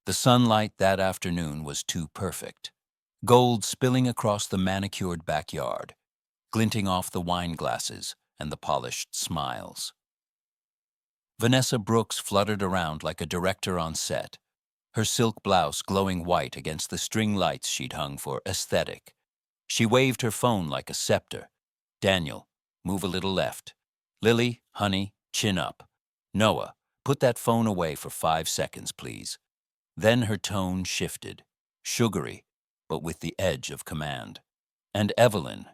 The sunlight that afternoon was too perfect. Gold spilling across the manicured backyard, glinting off the wine glasses and the polished smiles. Vanessa Brooks fluttered around like a director on set, her silk blouse glowing white against the string lights she'd hung for aesthetic. She waved her phone like a scepter. Daniel, move a little left. Lily, honey, chin up. Noah, put that phone away for 5 seconds, please. Then her tone shifted, sugary, but with the edge of command. And Evelyn,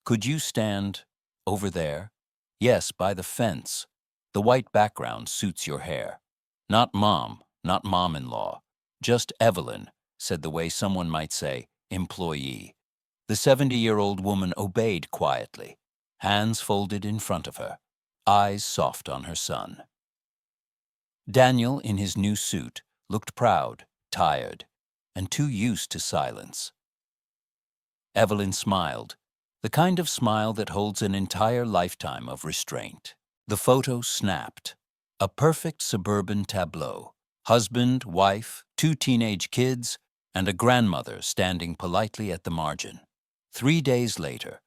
could you stand over there? Yes, by the fence. The white background suits your hair. Not mom, not mom-in-law. Just Evelyn, said the way someone might say, employee. The 70-year-old woman obeyed quietly, hands folded in front of her, eyes soft on her son. Daniel, in his new suit, looked proud, tired, and too used to silence. Evelyn smiled, the kind of smile that holds an entire lifetime of restraint. The photo snapped. A perfect suburban tableau. Husband, wife, 2 teenage kids, and a grandmother standing politely at the margin. 3 days later,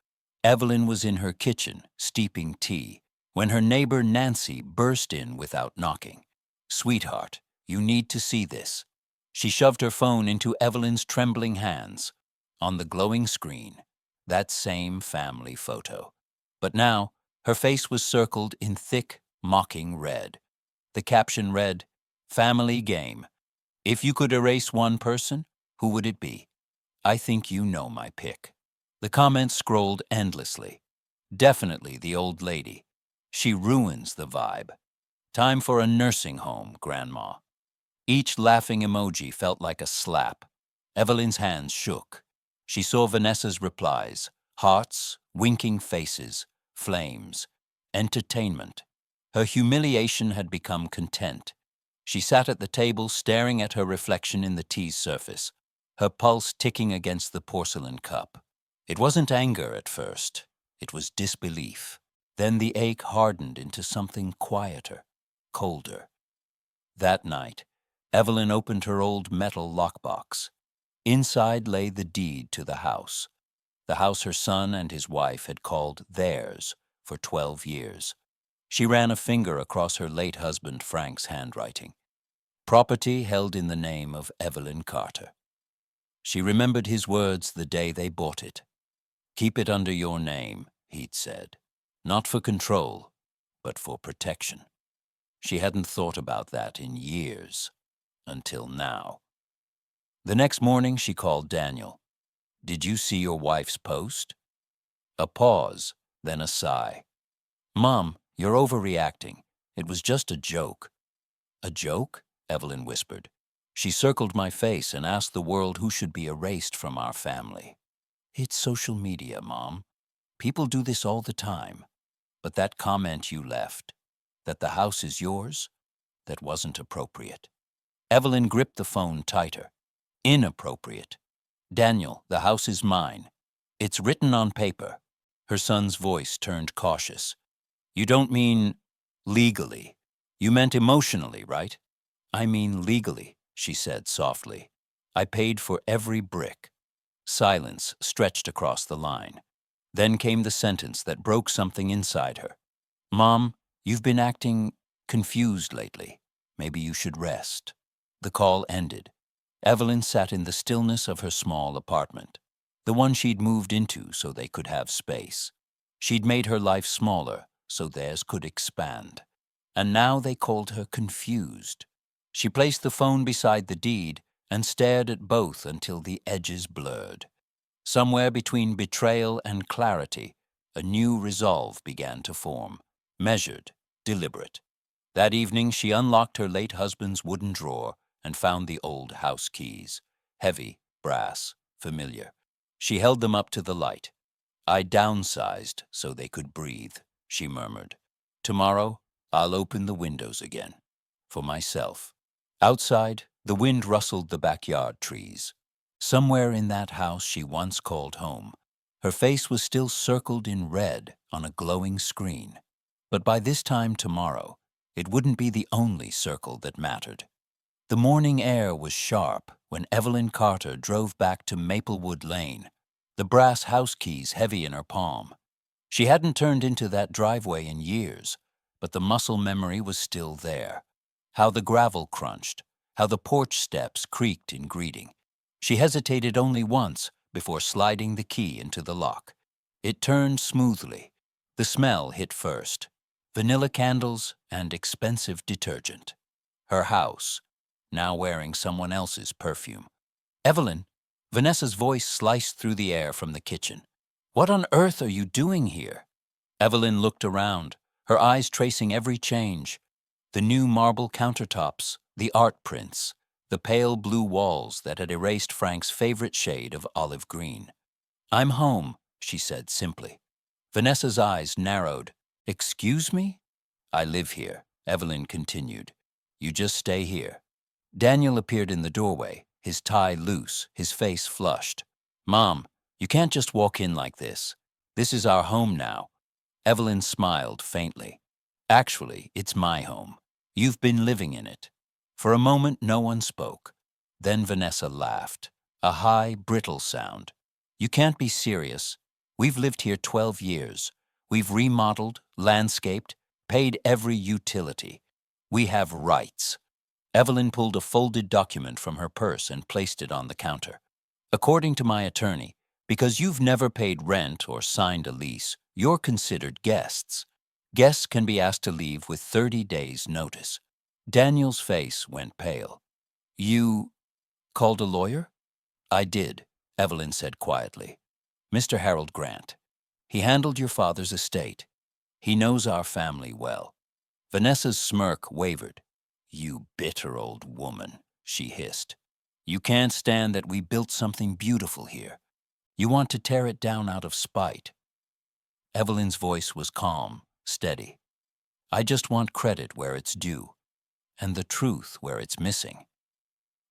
Evelyn was in her kitchen, steeping tea, when her neighbor Nancy burst in without knocking. Sweetheart, you need to see this. She shoved her phone into Evelyn's trembling hands. On the glowing screen, that same family photo. But now, her face was circled in thick, mocking red. The caption read, "Family game. If you could erase one person, who would it be? I think you know my pick." The comments scrolled endlessly. Definitely the old lady. She ruins the vibe. Time for a nursing home, Grandma. Each laughing emoji felt like a slap. Evelyn's hands shook. She saw Vanessa's replies, hearts, winking faces, flames, entertainment. Her humiliation had become content. She sat at the table staring at her reflection in the tea's surface, her pulse ticking against the porcelain cup. It wasn't anger at first. It was disbelief. Then the ache hardened into something quieter, colder. That night, Evelyn opened her old metal lockbox. Inside lay the deed to the house her son and his wife had called theirs for 12 years. She ran a finger across her late husband Frank's handwriting. Property held in the name of Evelyn Carter. She remembered his words the day they bought it. "Keep it under your name," he'd said. Not for control, but for protection. She hadn't thought about that in years, until now. The next morning, she called Daniel. "Did you see your wife's post?" A pause, then a sigh. "Mom, you're overreacting. It was just a joke." "A joke?" Evelyn whispered. "She circled my face and asked the world who should be erased from our family." "It's social media, Mom. People do this all the time. But that comment you left, that the house is yours, that wasn't appropriate." Evelyn gripped the phone tighter. "Inappropriate. Daniel, the house is mine. It's written on paper." Her son's voice turned cautious. "You don't mean legally. You meant emotionally, right?" "I mean legally," she said softly. "I paid for every brick." Silence stretched across the line. Then came the sentence that broke something inside her. "Mom, you've been acting confused lately. Maybe you should rest." The call ended. Evelyn sat in the stillness of her small apartment, the one she'd moved into so they could have space. She'd made her life smaller so theirs could expand. And now they called her confused. She placed the phone beside the deed and stared at both until the edges blurred. Somewhere between betrayal and clarity, a new resolve began to form, measured, deliberate. That evening, she unlocked her late husband's wooden drawer and found the old house keys, heavy, brass, familiar. She held them up to the light. "I downsized so they could breathe," she murmured. "Tomorrow, I'll open the windows again. For myself." Outside, the wind rustled the backyard trees. Somewhere in that house she once called home, her face was still circled in red on a glowing screen. But by this time tomorrow, it wouldn't be the only circle that mattered. The morning air was sharp when Evelyn Carter drove back to Maplewood Lane, the brass house keys heavy in her palm. She hadn't turned into that driveway in years, but the muscle memory was still there. How the gravel crunched, how the porch steps creaked in greeting. She hesitated only once before sliding the key into the lock. It turned smoothly. The smell hit first. Vanilla candles and expensive detergent. Her house, now wearing someone else's perfume. "Evelyn," Vanessa's voice sliced through the air from the kitchen. "What on earth are you doing here?" Evelyn looked around, her eyes tracing every change. The new marble countertops, the art prints, the pale blue walls that had erased Frank's favorite shade of olive green. "I'm home," she said simply. Vanessa's eyes narrowed. "Excuse me?" "I live here," Evelyn continued. "You just stay here." Daniel appeared in the doorway, his tie loose, his face flushed. "Mom, you can't just walk in like this. This is our home now." Evelyn smiled faintly. "Actually, it's my home. You've been living in it." For a moment, no one spoke. Then Vanessa laughed, a high, brittle sound. "You can't be serious. We've lived here 12 years. We've remodeled, landscaped, paid every utility. We have rights." Evelyn pulled a folded document from her purse and placed it on the counter. "According to my attorney, because you've never paid rent or signed a lease, you're considered guests. Guests can be asked to leave with 30 days' notice." Daniel's face went pale. "You called a lawyer?" "I did," Evelyn said quietly. "Mr. Harold Grant. He handled your father's estate. He knows our family well." Vanessa's smirk wavered. "You bitter old woman," she hissed. "You can't stand that we built something beautiful here. You want to tear it down out of spite." Evelyn's voice was calm, steady. "I just want credit where it's due, and the truth where it's missing."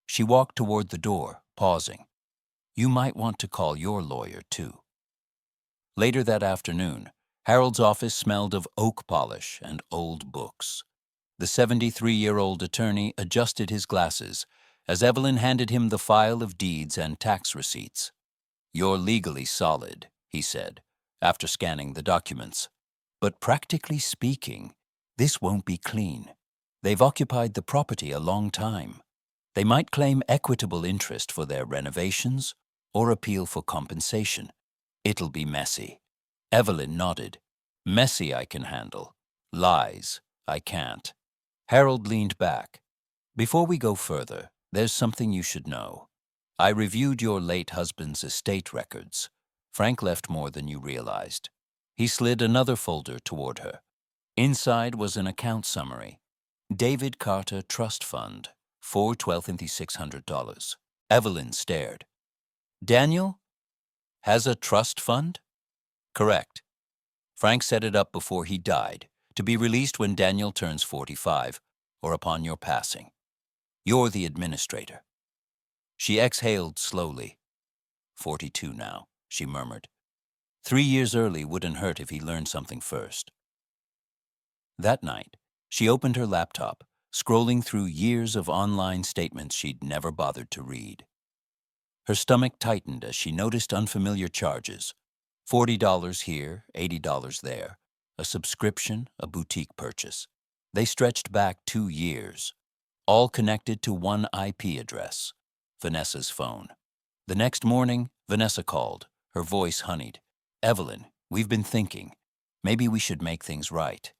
She walked toward the door, pausing. "You might want to call your lawyer, too." Later that afternoon, Harold's office smelled of oak polish and old books. The 73-year-old attorney adjusted his glasses as Evelyn handed him the file of deeds and tax receipts. "You're legally solid," he said, after scanning the documents. "But practically speaking, this won't be clean. They've occupied the property a long time. They might claim equitable interest for their renovations or appeal for compensation. It'll be messy." Evelyn nodded. "Messy I can handle. Lies I can't." Harold leaned back. "Before we go further, there's something you should know. I reviewed your late husband's estate records. Frank left more than you realized." He slid another folder toward her. Inside was an account summary. "David Carter Trust Fund, $4,600." Evelyn stared. "Daniel has a trust fund?" "Correct. Frank set it up before he died, to be released when Daniel turns 45, or upon your passing. You're the administrator." She exhaled slowly. 42 now, she murmured. 3 years early wouldn't hurt if he learned something first. That night, she opened her laptop, scrolling through years of online statements she'd never bothered to read. Her stomach tightened as she noticed unfamiliar charges. $40 here, $80 there, a subscription, a boutique purchase. They stretched back 2 years, all connected to one IP address, Vanessa's phone. The next morning, Vanessa called, her voice honeyed. "Evelyn, we've been thinking. Maybe we should make things right.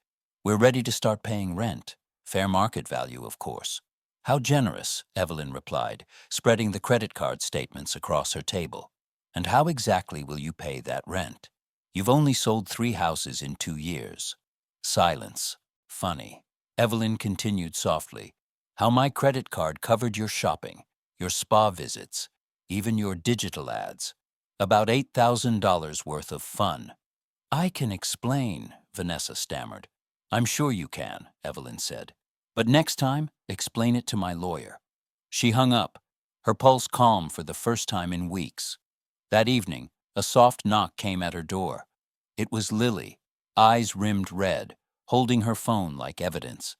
We're ready to start paying rent. Fair market value, of course." "How generous," Evelyn replied, spreading the credit card statements across her table. "And how exactly will you pay that rent? You've only sold 3 houses in 2 years." Silence. "Funny." Evelyn continued softly. "How my credit card covered your shopping, your spa visits, even your digital ads. About $8,000 worth of fun." "I can explain," Vanessa stammered. "I'm sure you can," Evelyn said. "But next time, explain it to my lawyer." She hung up, her pulse calm for the first time in weeks. That evening, a soft knock came at her door. It was Lily, eyes rimmed red, holding her phone like evidence.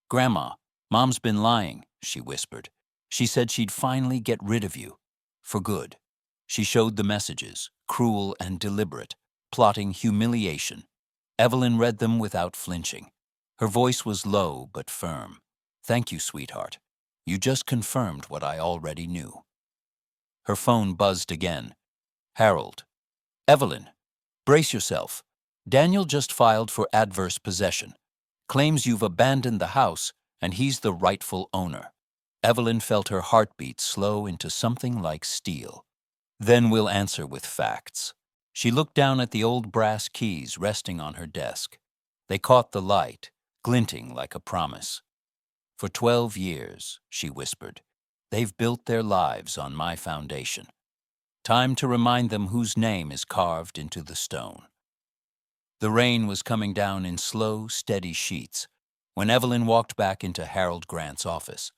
"Grandma, Mom's been lying," she whispered. She said she'd finally get rid of you. For good. She showed the messages, cruel and deliberate, plotting humiliation. Evelyn read them without flinching. Her voice was low but firm. Thank you, sweetheart. You just confirmed what I already knew. Her phone buzzed again. Harold. Evelyn. Brace yourself. Daniel just filed for adverse possession. Claims you've abandoned the house and he's the rightful owner. Evelyn felt her heartbeat slow into something like steel. Then we'll answer with facts. She looked down at the old brass keys resting on her desk. They caught the light, glinting like a promise. For 12 years, she whispered, they've built their lives on my foundation. Time to remind them whose name is carved into the stone. The rain was coming down in slow, steady sheets when Evelyn walked back into Harold Grant's office.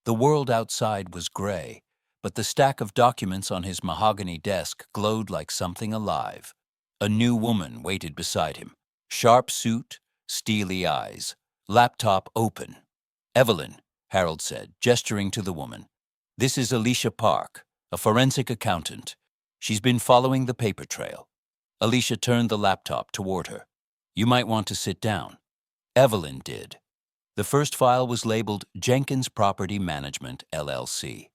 The world outside was gray, but the stack of documents on his mahogany desk glowed like something alive. A new woman waited beside him. Sharp suit, steely eyes, laptop open. Evelyn, Harold said, gesturing to the woman. This is Alicia Park, a forensic accountant. She's been following the paper trail. Alicia turned the laptop toward her. You might want to sit down. Evelyn did. The first file was labeled Jenkins Property Management, LLC.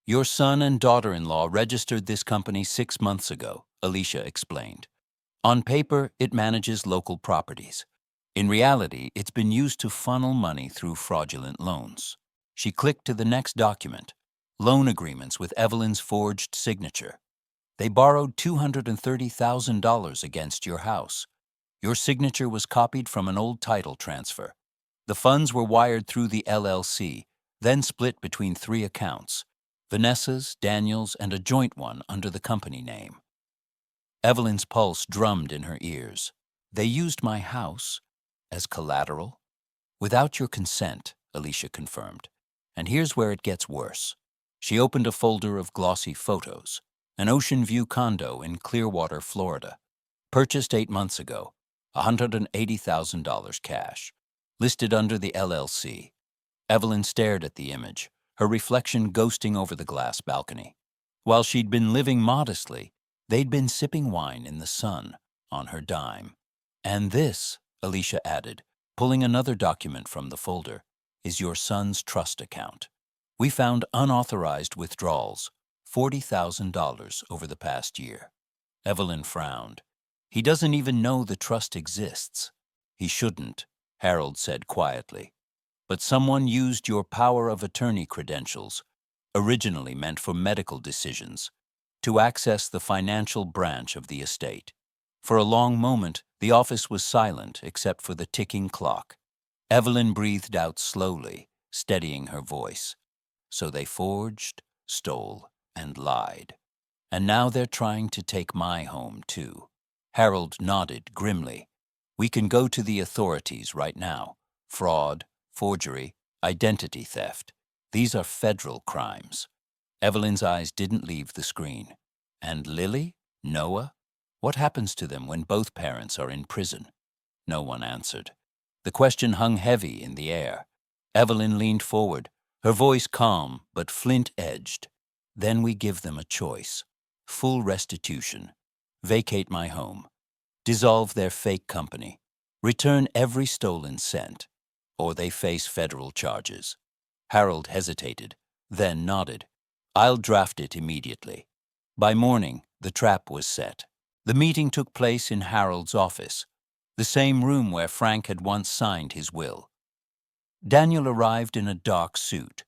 Your son and daughter-in-law registered this company 6 months ago, Alicia explained. On paper, it manages local properties. In reality, it's been used to funnel money through fraudulent loans. She clicked to the next document, loan agreements with Evelyn's forged signature. They borrowed $230,000 against your house. Your signature was copied from an old title transfer. The funds were wired through the LLC, then split between 3 accounts, Vanessa's, Daniel's, and a joint one under the company name. Evelyn's pulse drummed in her ears. They used my house as collateral? Without your consent, Alicia confirmed. And here's where it gets worse. She opened a folder of glossy photos. An ocean view condo in Clearwater, Florida. Purchased 8 months ago, $180,000 cash. Listed under the LLC. Evelyn stared at the image, her reflection ghosting over the glass balcony. While she'd been living modestly, they'd been sipping wine in the sun, on her dime. And this, Alicia added, pulling another document from the folder, is your son's trust account. We found unauthorized withdrawals, $40,000 over the past year. Evelyn frowned. He doesn't even know the trust exists. He shouldn't, Harold said quietly. But someone used your power of attorney credentials, originally meant for medical decisions, to access the financial branch of the estate. For a long moment, the office was silent except for the ticking clock. Evelyn breathed out slowly, steadying her voice. So they forged, stole, and lied. And now they're trying to take my home, too. Harold nodded grimly. We can go to the authorities right now. Fraud, forgery, identity theft. These are federal crimes. Evelyn's eyes didn't leave the screen. And Lily? Noah? What happens to them when both parents are in prison? No one answered. The question hung heavy in the air. Evelyn leaned forward, her voice calm but flint-edged. Then we give them a choice. Full restitution. Vacate my home. Dissolve their fake company. Return every stolen cent. Or they face federal charges. Harold hesitated, then nodded. I'll draft it immediately. By morning, the trap was set. The meeting took place in Harold's office, the same room where Frank had once signed his will. Daniel arrived in a dark suit.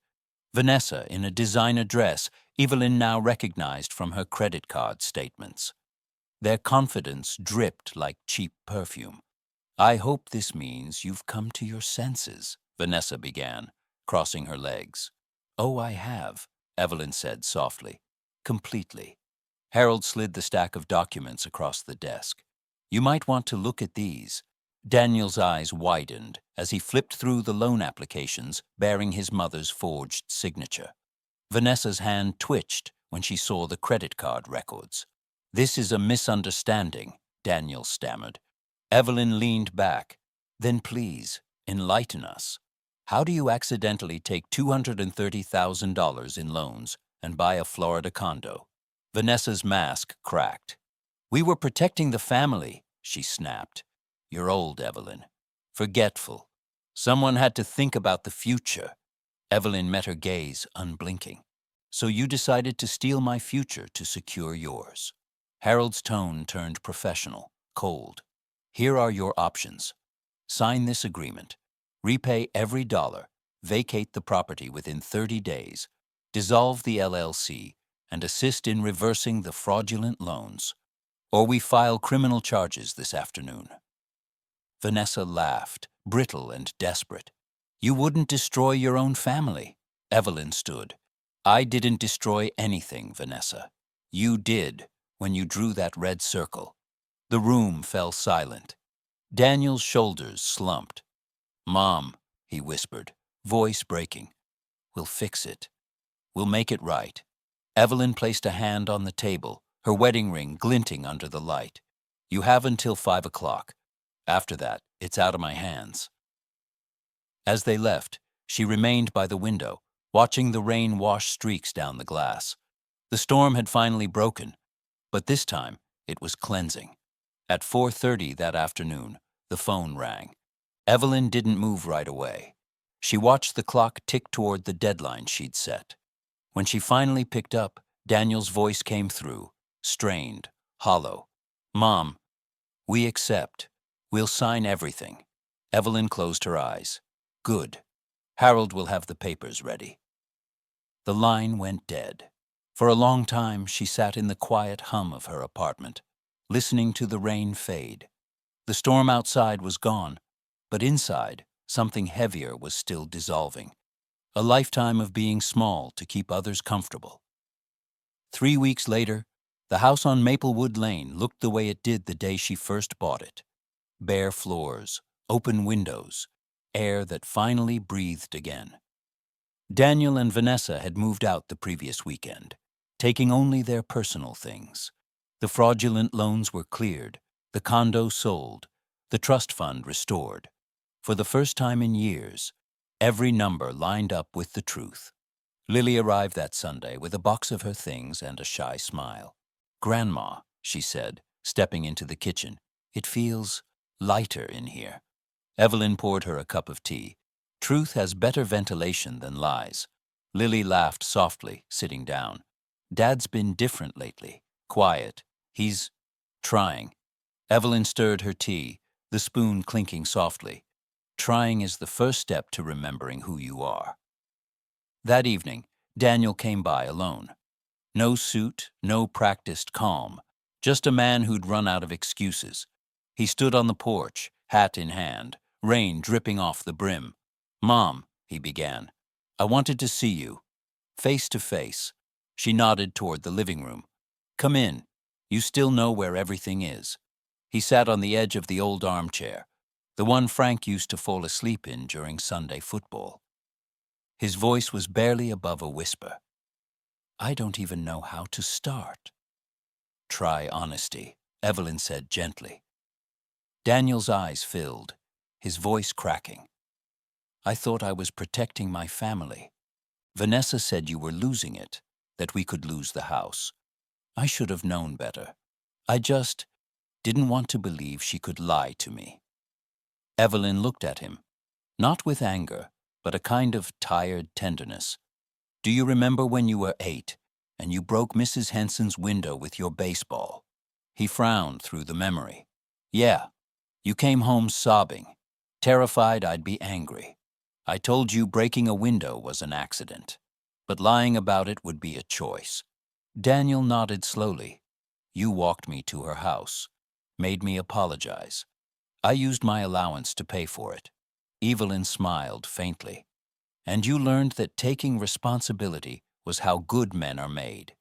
Vanessa in a designer dress Evelyn now recognized from her credit card statements. Their confidence dripped like cheap perfume. I hope this means you've come to your senses, Vanessa began, crossing her legs. Oh, I have, Evelyn said softly. Completely. Harold slid the stack of documents across the desk. You might want to look at these. Daniel's eyes widened as he flipped through the loan applications bearing his mother's forged signature. Vanessa's hand twitched when she saw the credit card records. This is a misunderstanding, Daniel stammered. Evelyn leaned back. Then please, enlighten us. How do you accidentally take $230,000 in loans and buy a Florida condo? Vanessa's mask cracked. We were protecting the family, she snapped. You're old, Evelyn. Forgetful. Someone had to think about the future. Evelyn met her gaze, unblinking. So you decided to steal my future to secure yours. Harold's tone turned professional, cold. Here are your options. Sign this agreement. Repay every dollar. Vacate the property within 30 days. Dissolve the LLC and assist in reversing the fraudulent loans. Or we file criminal charges this afternoon. Vanessa laughed, brittle and desperate. You wouldn't destroy your own family. Evelyn stood. I didn't destroy anything, Vanessa. You did, when you drew that red circle. The room fell silent. Daniel's shoulders slumped. Mom, he whispered, voice breaking. We'll fix it. We'll make it right. Evelyn placed a hand on the table, her wedding ring glinting under the light. You have until 5 o'clock. After that, it's out of my hands. As they left, she remained by the window, watching the rain wash streaks down the glass. The storm had finally broken, but this time it was cleansing. At 4:30 that afternoon, the phone rang. Evelyn didn't move right away. She watched the clock tick toward the deadline she'd set. When she finally picked up, Daniel's voice came through, strained, hollow. Mom, we accept. We'll sign everything. Evelyn closed her eyes. Good. Harold will have the papers ready. The line went dead. For a long time, she sat in the quiet hum of her apartment, listening to the rain fade. The storm outside was gone, but inside, something heavier was still dissolving. A lifetime of being small to keep others comfortable. 3 weeks later, the house on Maplewood Lane looked the way it did the day she first bought it. Bare floors, open windows, air that finally breathed again. Daniel and Vanessa had moved out the previous weekend, taking only their personal things. The fraudulent loans were cleared, the condo sold, the trust fund restored. For the first time in years, every number lined up with the truth. Lily arrived that Sunday with a box of her things and a shy smile. Grandma, she said, stepping into the kitchen, it feels lighter in here. Evelyn poured her a cup of tea. Truth has better ventilation than lies. Lily laughed softly, sitting down. Dad's been different lately, quiet. He's trying. Evelyn stirred her tea, the spoon clinking softly. Trying is the first step to remembering who you are. That evening, Daniel came by alone. No suit, no practiced calm, just a man who'd run out of excuses. He stood on the porch, hat in hand, rain dripping off the brim. Mom, he began, I wanted to see you. Face to face. She nodded toward the living room. Come in. You still know where everything is. He sat on the edge of the old armchair, the one Frank used to fall asleep in during Sunday football. His voice was barely above a whisper. I don't even know how to start. Try honesty, Evelyn said gently. Daniel's eyes filled, his voice cracking. I thought I was protecting my family. Vanessa said you were losing it, that we could lose the house. I should have known better. I just didn't want to believe she could lie to me. Evelyn looked at him, not with anger, but a kind of tired tenderness. Do you remember when you were 8 and you broke Mrs. Henson's window with your baseball? He frowned through the memory. Yeah, you came home sobbing, terrified I'd be angry. I told you breaking a window was an accident, but lying about it would be a choice. Daniel nodded slowly. You walked me to her house, made me apologize. I used my allowance to pay for it. Evelyn smiled faintly. And you learned that taking responsibility was how good men are made.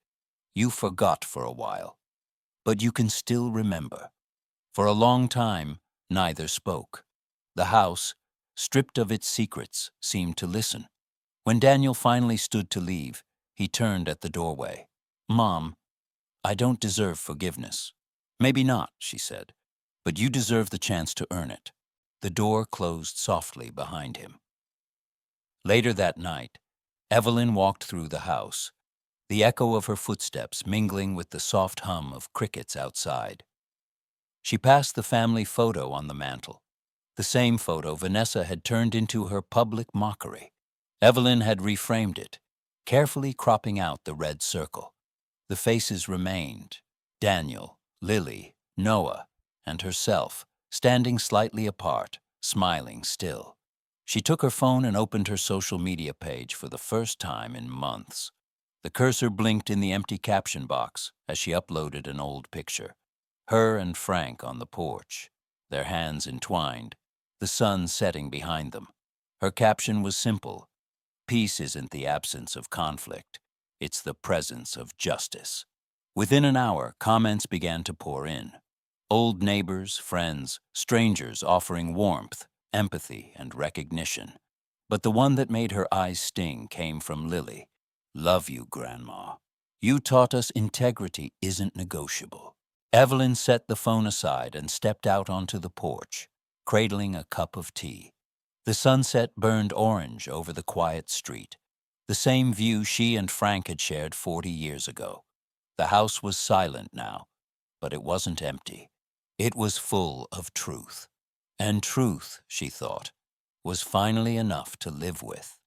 You forgot for a while, but you can still remember. For a long time, neither spoke. The house, stripped of its secrets, seemed to listen. When Daniel finally stood to leave, he turned at the doorway. Mom, I don't deserve forgiveness. Maybe not, she said, but you deserve the chance to earn it. The door closed softly behind him. Later that night, Evelyn walked through the house, the echo of her footsteps mingling with the soft hum of crickets outside. She passed the family photo on the mantel, the same photo Vanessa had turned into her public mockery. Evelyn had reframed it, carefully cropping out the red circle. The faces remained: Daniel, Lily, Noah, and herself, standing slightly apart, smiling still. She took her phone and opened her social media page for the first time in months. The cursor blinked in the empty caption box as she uploaded an old picture. Her and Frank on the porch, their hands entwined, the sun setting behind them. Her caption was simple: peace isn't the absence of conflict, it's the presence of justice. Within an hour, comments began to pour in. Old neighbors, friends, strangers offering warmth, empathy, and recognition. But the one that made her eyes sting came from Lily. "Love you, Grandma. You taught us integrity isn't negotiable." Evelyn set the phone aside and stepped out onto the porch, cradling a cup of tea. The sunset burned orange over the quiet street, the same view she and Frank had shared 40 years ago. The house was silent now, but it wasn't empty. It was full of truth. And truth, she thought, was finally enough to live with.